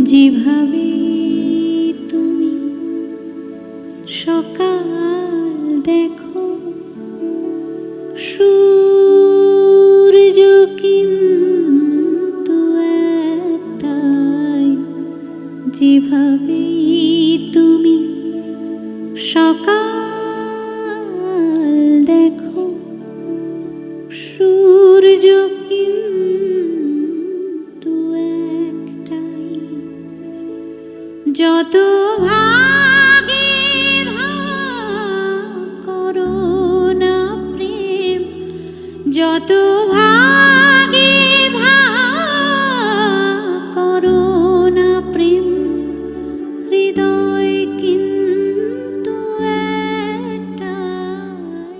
যেভাবে তুমি সকাল দেখো সূর্য কিন্তু একটাই, যেভাবে তুমি সকাল দেখো সূর্য কিন্তু একটাই। যত ভাগে ভাগ করো না প্রেম, যত ভাগে ভাগ করো না প্রেম, হৃদয় কিন্তু একটাই।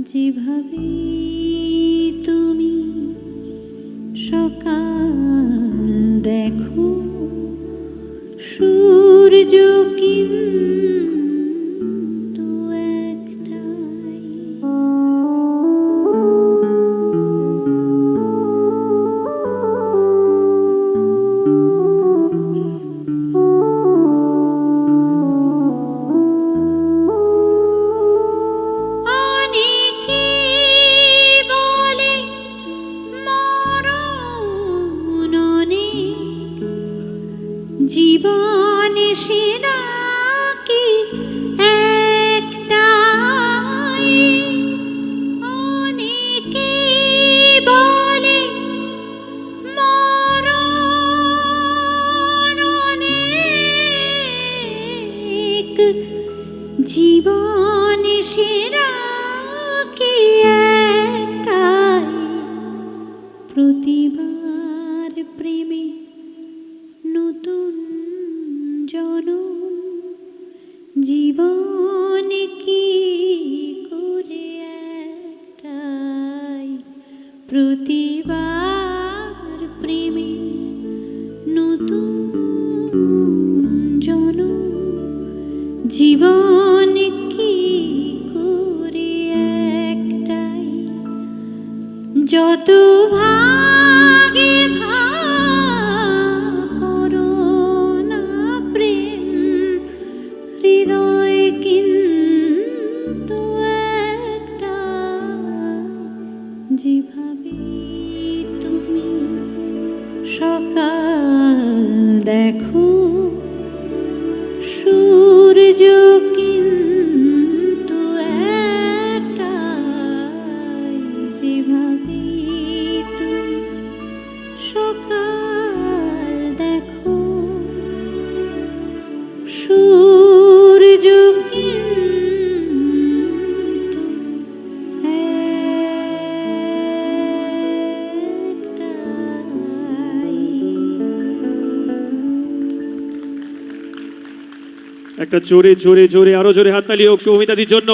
যেভাবে তুমি সকাল দেখো সূর্য কিন্তু একটাই। অনেকে বলে মরণ অনেক, জীবন সে নাকি একটাই। অনেকে বলে মরণ অনেক, জীবন সে নাকি একটাই। প্রতিবার প্রেমে নতুন জনম, জীবন কি করে একটাই। প্রতিবার প্রেমে নতুন জনম, জীবন কি করে একটাই। যত ভাগে ভাগ করো না প্রেম, হৃদয় কিন্তু একটাই। যেভাবে তুমি সকাল দেখো সূর্য কিন্তু একটাই। যেভাবে তুমি সকাল দেখো সূর্য কিন্তু একটাই। একটা জোরে জোরে জোরে আরো জোরে হাততালি হোক শুভমিতাদির জন্য।